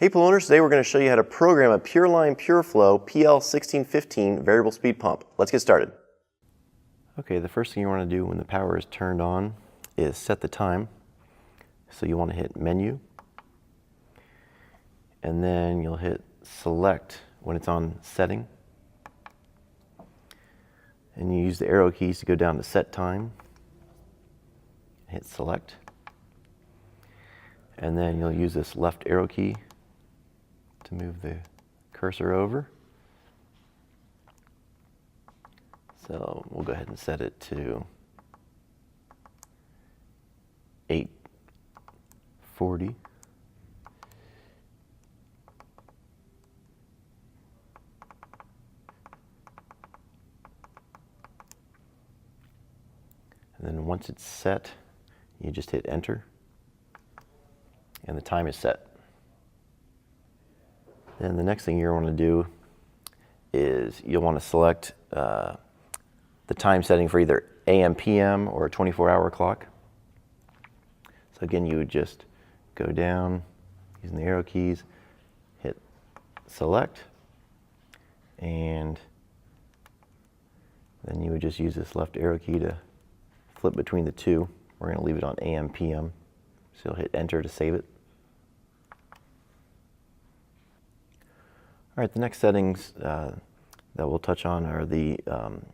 Hey pool owners, today we're going to show you how to program a Pureline PureFlow PL1615 variable speed pump. Let's get started. Okay, the first thing you want to do when the power is turned on is set the time. So you want to hit menu, and then you'll hit select when it's on setting. And you use the arrow keys to go down to set time. Hit select. And then you'll use this left arrow key to move the cursor over. So we'll go ahead and set it to 840. And then once it's set, you just hit enter, and the time is set. Then the next thing you're going to do is you'll want to select the time setting for either AM, PM, or a 24-hour clock. So again, you would just go down using the arrow keys, hit select, and then you would just use this left arrow key to flip between the two. We're going to leave it on AM, PM. So you'll hit enter to save it. All right, the next settings that we'll touch on are the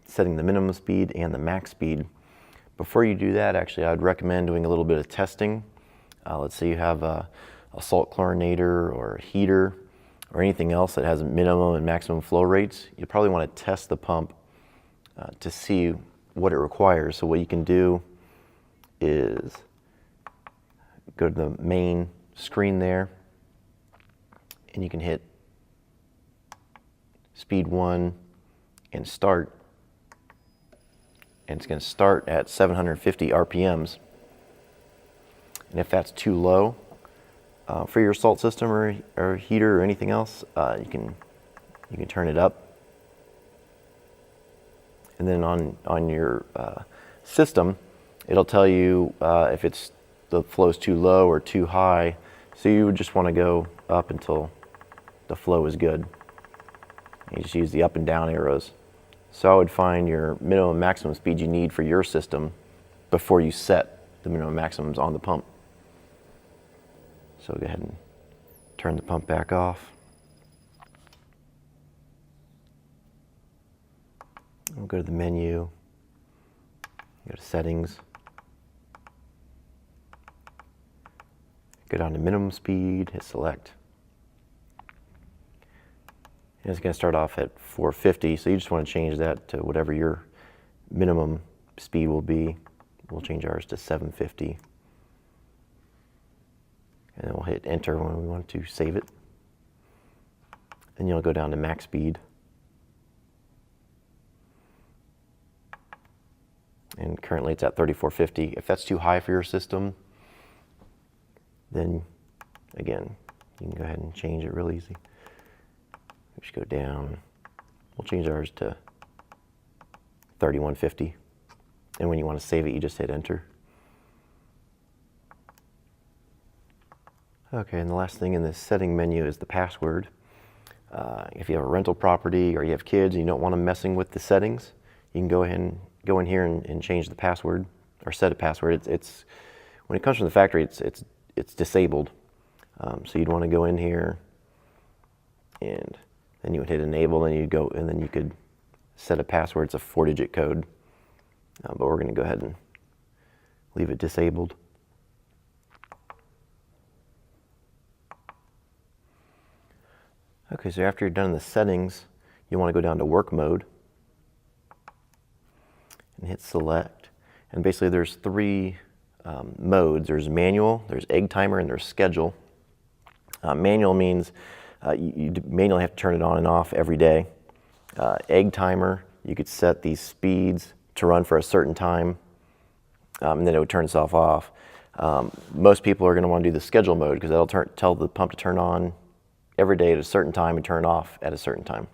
setting the minimum speed and the max speed. Before you do that, actually, I'd recommend doing a little bit of testing. Let's say you have a salt chlorinator or a heater or anything else that has minimum and maximum flow rates. You probably want to test the pump to see what it requires. So what you can do is go to the main screen there, and you can hit speed 1 and start, and it's going to start at 750 RPMs. And if that's too low for your salt system or heater or anything else, you can turn it up. And then on your system, it'll tell you if the flow's too low or too high. So you would just want to go up until the flow is good. You just use the up and down arrows. So I would find your minimum and maximum speed you need for your system before you set the minimum and maximums on the pump. So go ahead and turn the pump back off. We'll go to the menu, go to settings, go down to minimum speed, hit select. And it's going to start off at 450, so you just want to change that to whatever your minimum speed will be. We'll change ours to 750. And then we'll hit enter when we want to save it. Then you'll go down to max speed. And currently it's at 3450. If that's too high for your system, then again, you can go ahead and change it real easy. Just go down. We'll change ours to 3150. And when you want to save it, you just hit enter. Okay, and the last thing in this setting menu is the password. If you have a rental property or you have kids and you don't want them messing with the settings, you can go in here and change the password or set a password. It's when it comes from the factory, it's disabled. So you'd want to go in here, and then you would hit enable, and then you could set a password. It's a 4-digit code, but we're going to go ahead and leave it disabled. Okay, so after you're done in the settings, you want to go down to work mode and hit select. And basically there's 3 modes. There's manual, there's egg timer, and there's schedule. Manual means you manually have to turn it on and off every day. Egg timer, you could set these speeds to run for a certain time, and then it would turn itself off. Most people are going to want to do the schedule mode because that'll tell the pump to turn on every day at a certain time and turn off at a certain time.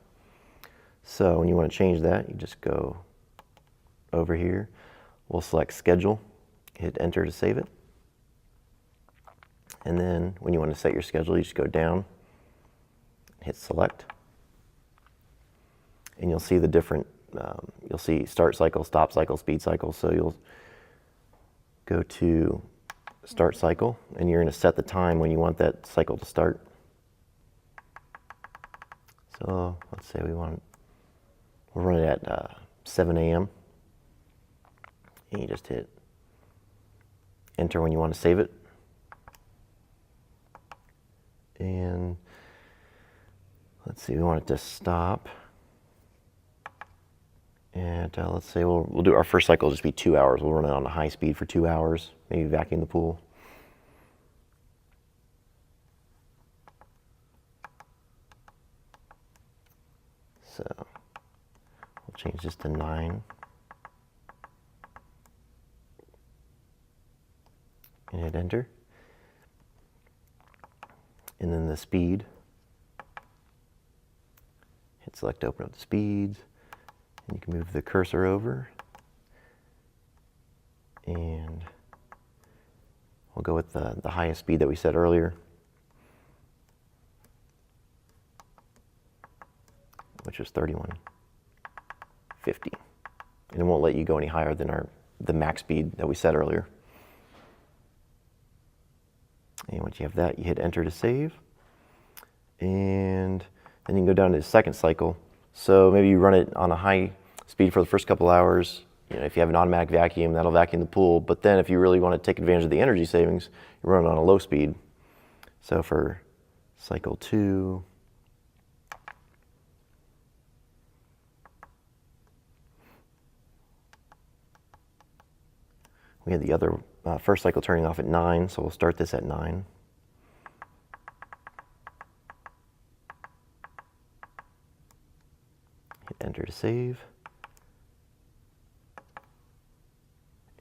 So when you want to change that, you just go over here. We'll select schedule, hit enter to save it. And then when you want to set your schedule, you just go down hit select. And you'll see the different, you'll see start cycle, stop cycle, speed cycle. So you'll go to start cycle, and you're going to set the time when you want that cycle to start. So let's say we'll run it at 7 a.m. And you just hit enter when you want to save it. And let's see, we want it to stop. And let's say we'll do our first cycle will just be 2 hours. We'll run it on a high speed for 2 hours, maybe vacuum the pool. So we'll change this to 9. And hit enter. And then the speed. Hit select to open up the speeds. And you can move the cursor over. And we'll go with the highest speed that we set earlier, which was 3150. And it won't let you go any higher than the max speed that we set earlier. And once you have that, you hit enter to save. And then you can go down to the second cycle. So maybe you run it on a high speed for the first couple hours. You know, if you have an automatic vacuum, that'll vacuum the pool. But then if you really want to take advantage of the energy savings, you run it on a low speed. So for cycle 2, we had the other first cycle turning off at 9, so we'll start this at 9. Hit enter to save.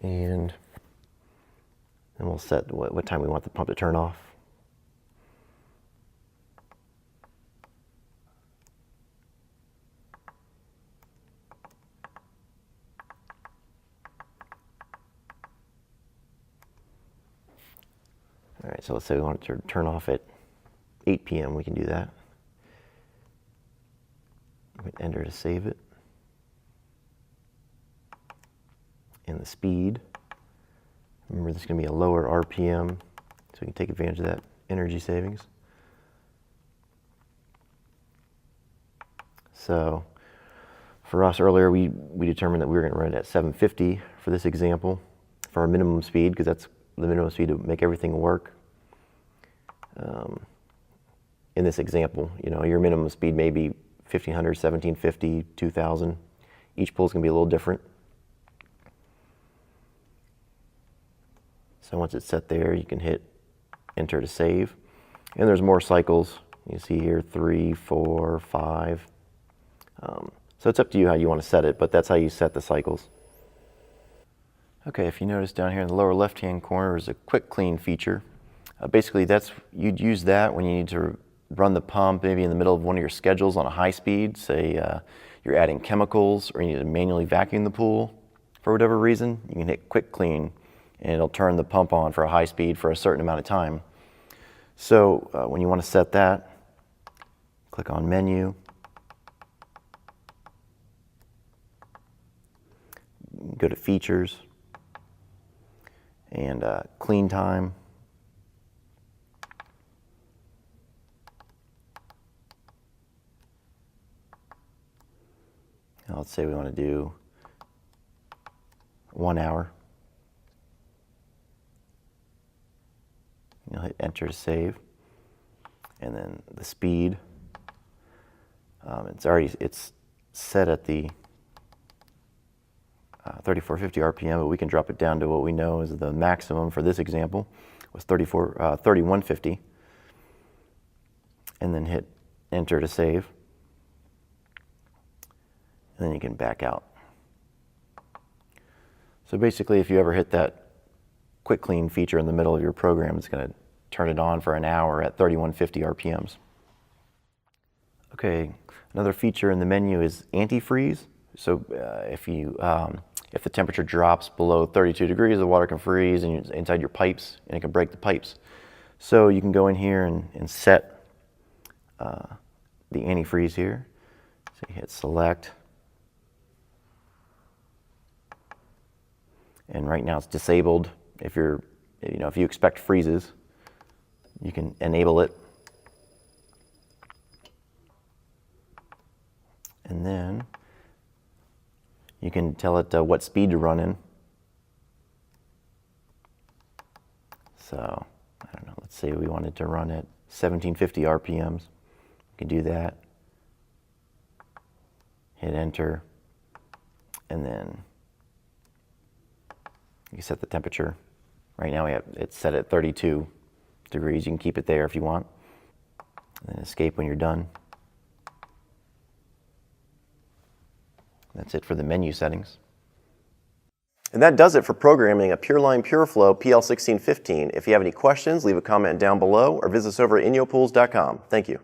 And then we'll set what time we want the pump to turn off. All right, so let's say we want it to turn off at 8 p.m. We can do that. Hit enter to save it. And the speed. Remember, this is going to be a lower RPM, so we can take advantage of that energy savings. So for us earlier, we determined that we were going to run it at 750 for this example for our minimum speed, because that's the minimum speed to make everything work. In this example, you know, your minimum speed may be 1500, 1750, 2000. Each pool is going to be a little different. So once it's set there, you can hit enter to save. And there's more cycles. You see here 3, 4, 5. So it's up to you how you want to set it, but that's how you set the cycles. Okay, if you notice down here in the lower left-hand corner is a quick clean feature. Basically, you'd use that when you need to run the pump maybe in the middle of one of your schedules on a high speed. Say you're adding chemicals or you need to manually vacuum the pool for whatever reason. You can hit quick clean and it'll turn the pump on for a high speed for a certain amount of time. So when you want to set that, click on menu. Go to features and clean time. Now let's say we want to do 1 hour. You'll hit enter to save. And then the speed, it's set at the 3450 RPM, but we can drop it down to what we know is the maximum for this example was 3150. And then hit enter to save. And then you can back out. So basically, if you ever hit that quick clean feature in the middle of your program, it's going to turn it on for an hour at 3150 RPMs. Okay, another feature in the menu is antifreeze. So if the temperature drops below 32 degrees, the water can freeze inside your pipes, and it can break the pipes. So you can go in here and set the antifreeze here. So you hit select. And right now it's disabled. If you're, if you expect freezes, you can enable it. And then you can tell it what speed to run in. So, I don't know, let's say we wanted to run at 1750 RPMs. You can do that. Hit enter. And then you set the temperature. Right now it's set at 32 degrees. You can keep it there if you want. And then escape when you're done. That's it for the menu settings. And that does it for programming a Pureline PureFlow PL1615. If you have any questions, leave a comment down below or visit us over at inopools.com. Thank you.